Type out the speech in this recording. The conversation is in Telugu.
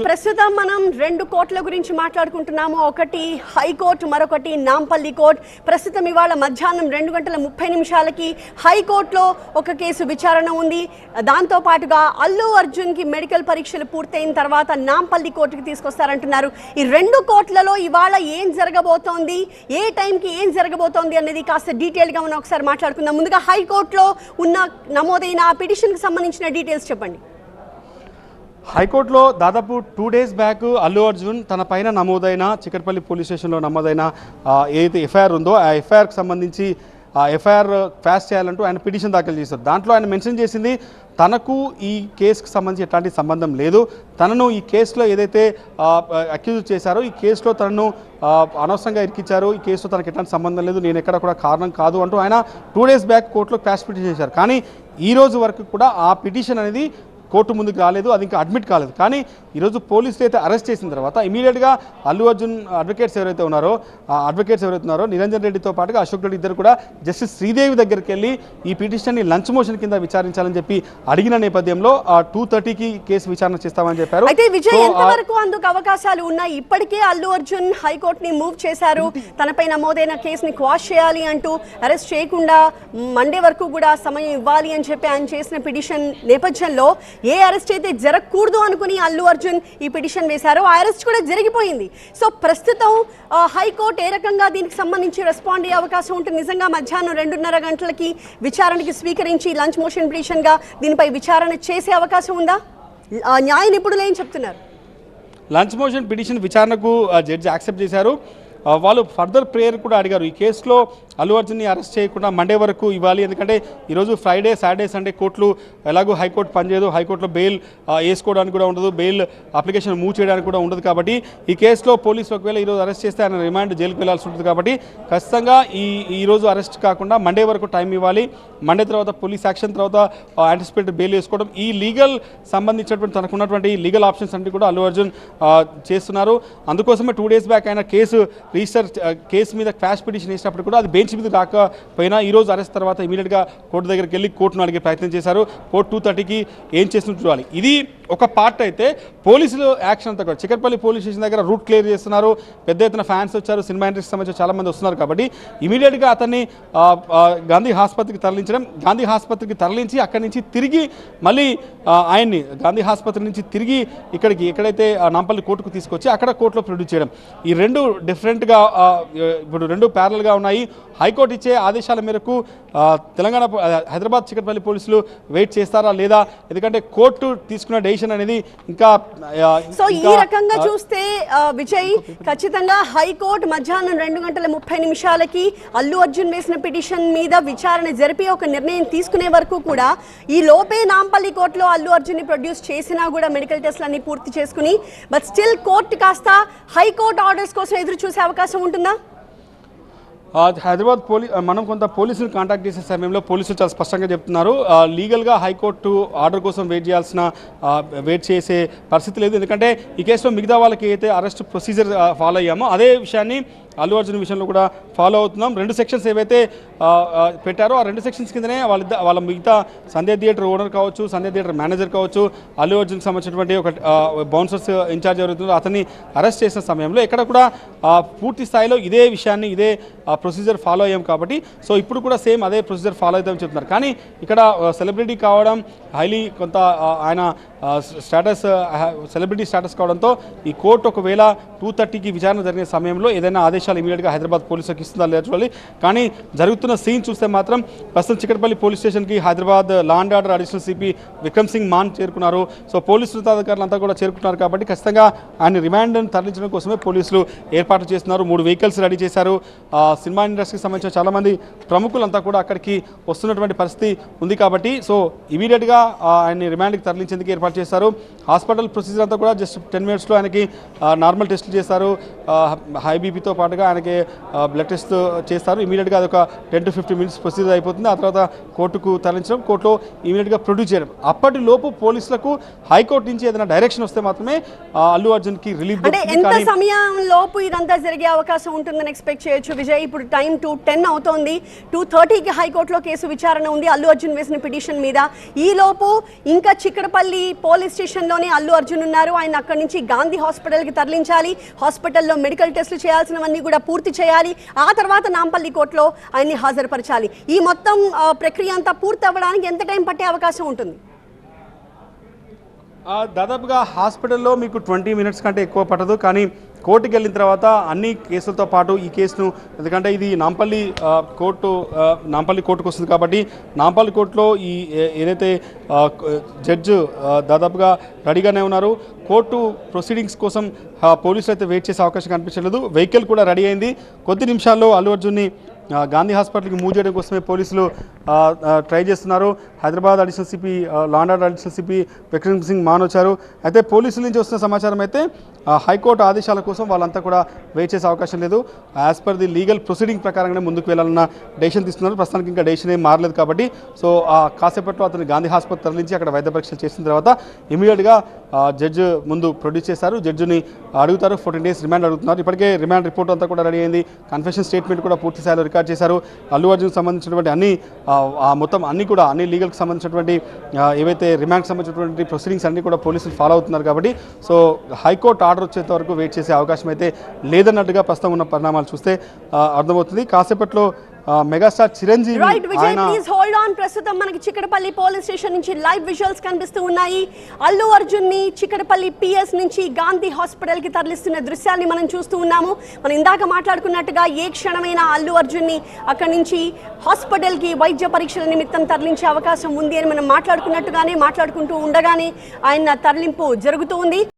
ప్రస్తుతం మనం రెండు కోర్టుల గురించి మాట్లాడుకుంటున్నాము. ఒకటి హైకోర్టు, మరొకటి నాంపల్లి కోర్టు. ప్రస్తుతం ఇవాళ మధ్యాహ్నం 2:30 హైకోర్టులో ఒక కేసు విచారణ ఉంది. దాంతో పాటుగా అల్లు అర్జున్కి మెడికల్ పరీక్షలు పూర్తయిన తర్వాత నాంపల్లి కోర్టుకి తీసుకొస్తారంటున్నారు. ఈ రెండు కోర్టులలో ఇవాళ ఏం జరగబోతోంది, ఏ టైంకి ఏం జరగబోతోంది అనేది కాస్త డీటెయిల్గా మనం ఒకసారి మాట్లాడుకుందాం. ముందుగా హైకోర్టులో ఉన్న నమోదైన ఆ పిటిషన్కి సంబంధించిన డీటెయిల్స్ చెప్పండి. హైకోర్టులో దాదాపు 2 days బ్యాక్ అల్లు అర్జున్ తన పైన నమోదైన చికట్పల్లి పోలీస్ స్టేషన్లో నమోదైన ఏదైతే ఎఫ్ఐఆర్ ఉందో ఆ ఎఫ్ఐఆర్కి సంబంధించి ఆ ఎఫ్ఐఆర్ క్వాష్ చేయాలంటూ ఆయన పిటిషన్ దాఖలు చేశారు. దాంట్లో ఆయన మెన్షన్ చేసింది తనకు ఈ కేసుకు సంబంధించి ఎట్లాంటి సంబంధం లేదు, తనను ఈ కేసులో ఏదైతే అక్యూజ్ చేశారో ఈ కేసులో తనను అనవసరంగా ఇరికిచ్చారు, ఈ కేసులో తనకు ఎట్లాంటి సంబంధం లేదు, నేను ఎక్కడ కూడా కారణం కాదు అంటూ ఆయన 2 days బ్యాక్ కోర్టులో క్వాష్ పిటిషన్ చేశారు. కానీ ఈ రోజు వరకు కూడా ఆ పిటిషన్ అనేది కోర్టు ముందుకు రాలేదు, అది ఇంకా అడ్మిట్ కాలేదు. కానీ ఈరోజు పోలీసులు అయితే అరెస్ట్ చేసిన తర్వాత ఇమీడియట్గా అల్లు అర్జున్ అడ్వకేట్స్ ఎవరైతే ఉన్నారో నిరంజన్ రెడ్డితో పాటుగా అశోక్ రెడ్డి ఇద్దరు కూడా జస్టిస్ శ్రీదేవి దగ్గరికి వెళ్ళి ఈ పిటిషన్ని లంచ్ మోషన్ కింద విచారించాలని చెప్పి అడిగిన నేపథ్యంలో 2:30కి కేసు విచారణ చేస్తామని చెప్పారు. అయితే విజయ్, ఎంతవరకు అందుకు అవకాశాలు ఉన్నాయి? ఇప్పటికే అల్లు అర్జున్ హైకోర్టుని మూవ్ చేశారు, తనపై నమోదైన కేసుని క్వాష్ చేయాలి అంటూ, అరెస్ట్ చేయకుండా మండే వరకు కూడా సమయం ఇవ్వాలి అని చెప్పి ఆయన చేసిన పిటిషన్ నేపథ్యంలో ఏ అరెస్ట్ అయితే జరగకూడదు అనుకుని అల్లు అర్జున్ ఈ పిటిషన్ వేశారో ఆ అరెస్ట్ కూడా జరిగిపోయింది. సో ప్రస్తుతం హైకోర్టు ఏ రకంగా దీనికి సంబంధించి రెస్పాండ్ అయ్యే అవకాశం ఉంటుంది? నిజంగా మధ్యాహ్నం 2:30 విచారణకి స్వీకరించి లంచ్ మోషన్ పిటిషన్గా దీనిపై విచారణ చేసే అవకాశం ఉందా? న్యాయ నిపుణులు ఏం చెప్తున్నారు? ల్యాంచ్ మోషన్ పిటిషన్ విచారణకు జడ్జి యాక్సెప్ట్ చేశారు. వాళ్ళు ఫర్దర్ ప్రేయర్ కూడా అడిగారు. ఈ కేసులో అల్లు అర్జున్ని అరెస్ట్ చేయకుండా మండే వరకు ఇవ్వాలి, ఎందుకంటే ఈరోజు ఫ్రైడే, సాటర్డే, సండే కోర్టులు ఎలాగో హైకోర్టు పనిచేయదు, హైకోర్టులో బెయిల్ వేసుకోవడానికి కూడా ఉండదు, బెయిల్ అప్లికేషన్ మూవ్ చేయడానికి కూడా ఉండదు. కాబట్టి ఈ కేసులో పోలీసులు ఒకవేళ ఈరోజు అరెస్ట్ చేస్తే ఆయన రిమాండ్ జైలుకి వెళ్లాల్సి ఉంటుంది. కాబట్టి ఖచ్చితంగా ఈరోజు అరెస్ట్ కాకుండా మండే వరకు టైం ఇవ్వాలి. మండే తర్వాత పోలీస్ యాక్షన్ తర్వాత యాంటిసిపేటెడ్ బెయిల్ వేసుకోవడం, ఈ లీగల్ సంబంధించినటువంటి తనకున్నటువంటి లీగల్ ఆప్షన్స్ అన్ని కూడా అల్లు అర్జున్ చేస్తున్నారు. అందుకోసమే 2 days బ్యాక్ ఆయన కేసు మీద క్వాష్ పిటిషన్ వేసినప్పుడు కూడా అది బెంచ్ మీద రాకపోయినా ఈరోజు అరెస్ట్ తర్వాత ఇమీడియట్గా కోర్టు దగ్గరికి వెళ్ళి కోర్టును అడిగే ప్రయత్నం చేశారు. కోర్టు 2:30కి ఏం చేస్తున్నట్టు చూడాలి. ఇది ఒక పార్ట్ అయితే పోలీసులు యాక్షన్ అంతా కూడా చికట్పల్లి పోలీస్ స్టేషన్ దగ్గర రూట్ క్లియర్ చేస్తున్నారు. పెద్ద ఎత్తున ఫ్యాన్స్ వచ్చారు, సినిమా ఇండస్ట్రీకి సంబంధించిన చాలామంది వస్తున్నారు. కాబట్టి ఇమీడియట్గా అతన్ని గాంధీ ఆసుపత్రికి తరలించి అక్కడి నుంచి తిరిగి మళ్ళీ ఆయన్ని గాంధీ ఆసుపత్రి నుంచి తిరిగి ఎక్కడైతే నాంపల్లి కోర్టుకు తీసుకొచ్చి అక్కడ కోర్టులో ప్రొడ్యూస్ చేయడం, ఈ రెండు డిఫరెంట్గా ఇప్పుడు రెండు ప్యారల్గా ఉన్నాయి. హైకోర్టు ఇచ్చే ఆదేశాల మేరకు హైదరాబాద్ చికట్పల్లి పోలీసులు వెయిట్ చేస్తారా లేదా, ఎందుకంటే కోర్టు తీసుకున్న డెసిషన్ అనేది ఇంకా సో ఈ రకంగా చూస్తే విజయ్, ఖచ్చితంగా హైకోర్టు మధ్యాహ్నం 2:30 అల్లు అర్జున్ వేసిన పిటిషన్ మీద విచారణ జరిపి ఒక నిర్ణయం తీసుకునే వరకు కూడా ఈ లోపే నాంపల్లి కోర్టులో అల్లు అర్జున్ ని ప్రొడ్యూస్ చేసినా కూడా మెడికల్ టెస్ట్లన్నీ పూర్తి చేసుకుని బట్ స్టిల్ కోర్టు కాస్త హైకోర్టు ఆర్డర్స్ కోసం ఎదురు చూసే అవకాశం ఉంటుందా? హైదరాబాద్ మనం కొంత పోలీసులు కాంటాక్ట్ చేసే సమయంలో పోలీసులు చాలా స్పష్టంగా చెప్తున్నారు, లీగల్గా హైకోర్టు ఆర్డర్ కోసం వెయిట్ చేసే పరిస్థితి లేదు. ఎందుకంటే ఈ కేసులో మిగతా వాళ్ళకి అయితే అరెస్ట్ ప్రొసీజర్ ఫాలో అయ్యామో అదే విషయాన్ని అల్లు అర్జున్ విషయంలో కూడా ఫాలో అవుతున్నాం. 2 సెక్షన్స్ ఏవైతే పెట్టారో ఆ 2 సెక్షన్స్ కిందనే వాళ్ళ మిగతా సంధ్య థియేటర్ ఓనర్ కావచ్చు, సంధ్య థియేటర్ మేనేజర్ కావచ్చు, అల్లు అర్జున్కి సంబంధించినటువంటి ఒక బౌన్సర్స్ ఇన్ఛార్జ్ ఎవరైతుందో అతన్ని అరెస్ట్ చేసిన సమయంలో ఎక్కడ కూడా పూర్తి స్థాయిలో ఇదే విషయాన్ని ఇదే ప్రొసీజర్ ఫాలో అయ్యాం. కాబట్టి సో ఇప్పుడు కూడా సేమ్ అదే ప్రొసీజర్ ఫాలో అవుతామని చెప్తున్నారు. కానీ ఇక్కడ సెలబ్రిటీ కావడం, కొంత ఆయన సెలబ్రిటీ స్టేటస్ కావడంతో ఈ కోర్టు ఒకవేళ 2:30కి విచారణ జరిగే సమయంలో ఏదైనా ఆదేశాలు ఇమీడియట్గా హైదరాబాద్ పోలీసులకు ఇస్తుందా లేదా చూడాలి. కానీ జరుగుతున్న సీన్ చూస్తే మాత్రం ప్రస్తుతం చికట్పల్లి పోలీస్ స్టేషన్కి Hyderabad law and order additional CP Vikram Singh Mann చేరుకున్నారు. సో పోలీసు ఉన్నతాధికారులు అంతా కూడా చేరుకున్నారు. కాబట్టి ఖచ్చితంగా ఆయన రిమాండ్ను తరలించడం కోసమే పోలీసులు ఏర్పాట్లు చేస్తున్నారు. 3 vehicles రెడీ చేశారు. సినిమా ఇండస్ట్రీకి సంబంధించిన చాలామంది ప్రముఖులంతా కూడా అక్కడికి వస్తున్నటువంటి పరిస్థితి ఉంది. కాబట్టి సో ఇమీడియట్గా ఆయన్ని రిమాండ్కి తరలించేందుకు ఏర్పాటు చేశారు. హాస్పిటల్ ప్రొసీజర్ అంతా కూడా జస్ట్ 10 minutesలో ఆయనకి నార్మల్ టెస్టులు చేస్తారు. హై బీపీతో పాటుగా పాటుగా ఆయనకి బ్లడ్ టెస్ట్ చేస్తారు. ఇమీడియట్గా అదొక 10 to 15 minutes ప్రొసీజర్ అయిపోతుంది. ఆ తర్వాత కోర్టుకు తరలించడం, కోర్టులో ఇమీడియట్గా ప్రొడ్యూస్ చేయడం. అప్పటిలోపు పోలీసులకు హైకోర్టు నుంచి ఏదైనా డైరెక్షన్ వస్తే మాత్రమే అల్లు అర్జున్కి రిలీఫ్ అంటే ఎంత సమయం లోపు ఇదంతా జరిగే అవకాశం ఉంటుందని ఎక్స్పెక్ట్ చేయొచ్చు విజయ్? ఇప్పుడు టైం 2:10 అవుతోంది. 2:30కి హైకోర్టులో కేసు విచారణ ఉంది అల్లు అర్జున్ వేసిన పిటిషన్ మీద. ఈ లోపు ఇంకా చిక్కడపల్లి పోలీస్ స్టేషన్లోనే అల్లు అర్జున్ ఉన్నారు. ఆయన అక్కడి నుంచి గాంధీ హాస్పిటల్కి తరలించాలి. హాస్పిటల్లో మెడికల్ టెస్టులు చేయాల్సినవన్నీ కూడా పూర్తి చేయాలి. ఆ తర్వాత నాంపల్లి కోర్టులో ఆయన్ని హాజరుపరచాలి. ఈ మొత్తం ప్రక్రియ అంతా పూర్తి అవ్వడానికి ఎంత టైం పట్టే అవకాశం ఉంటుంది? దాదాపుగా హాస్పిటల్లో మీకు 20 minutes కంటే ఎక్కువ పట్టదు. కానీ కోర్టుకి వెళ్ళిన తర్వాత అన్ని కేసులతో పాటు ఈ కేసును, ఎందుకంటే ఇది నాంపల్లి కోర్టుకు వస్తుంది కాబట్టి నాంపల్లి కోర్టులో ఈ ఏదైతే జడ్జి దాదాపుగా రెడీగానే ఉన్నారు. కోర్టు ప్రొసీడింగ్స్ కోసం పోలీసులు అయితే వెయిట్ చేసే అవకాశం కనిపించలేదు. వెహికల్ కూడా రెడీ అయింది. కొద్ది నిమిషాల్లో అల్లు అర్జున్ని గాంధీ హాస్పిటల్కి మూవ్ చేయడం కోసమే పోలీసులు ట్రై చేస్తున్నారు. Hyderabad additional CP, law and order additional CP Vikram Singh Mann వచ్చారు. అయితే పోలీసుల నుంచి వస్తున్న సమాచారం అయితే హైకోర్టు ఆదేశాల కోసం వాళ్ళంతా కూడా వెయిట్ చేసే అవకాశం లేదు. As per the legal proceeding ప్రకారంగానే ముందుకు వెళ్ళాలన్న డెసిషన్ తీసుకున్నారు. ప్రస్తుతానికి ఇంకా డెసిషన్ ఏం మారలేదు కాబట్టి సో కాసేపట్లో అతను గాంధీ హాస్పిటల్ తరలించి అక్కడ వైద్య పరీక్షలు చేసిన తర్వాత ఇమీడియట్గా జడ్జి ముందు ప్రొడ్యూస్ చేశారు. జడ్జిని అడుగుతారు. 14 days రిమాండ్ అడుగుతున్నారు. ఇప్పటికే రిమాండ్ రిపోర్ట్ అంతా కూడా రెడీ అయింది. కన్ఫెషన్ స్టేట్మెంట్ కూడా పూర్తి స్థాయిలో రికార్డ్ చేశారు. అల్లు అర్జున్కి సంబంధించినటువంటి మొత్తం అన్ని లీగల్కి సంబంధించినటువంటి ఏవైతే రిమాండ్కి సంబంధించినటువంటి ప్రొసీడింగ్స్ అన్నీ కూడా పోలీసులు ఫాలో అవుతున్నారు కాబట్టి సో హైకోర్టు ఆర్డర్ వచ్చేంత వరకు వెయిట్ చేసే అవకాశం అయితే లేదన్నట్టుగా ప్రస్తుతం ఉన్న పరిణామాలు చూస్తే అర్థమవుతుంది. కాసేపట్లో megastar Chiranjeevi please hold on. ప్రస్తుతం మనకి చిక్కడపల్లి పోలీస్ స్టేషన్ నుంచి లైవ్ విజువల్స్ కనిపిస్తూ ఉన్నాయి. అల్లు అర్జున్ ని చిక్కడపల్లి పిఎస్ నుంచి గాంధీ హాస్పిటల్ కి తరలిస్తున్న దృశ్యాన్ని మనం చూస్తూ ఉన్నాము. మనం ఇందాక మాట్లాడుకున్నట్టుగా ఏ క్షణమైన అల్లు అర్జున్ ని అక్కడి నుంచి హాస్పిటల్ కి వైద్య పరీక్షల నిమిత్తం తరలించే అవకాశం ఉంది అని మనం మాట్లాడుకుంటూ ఉండగానే ఆయన తరలింపు జరుగుతూ ఉంది.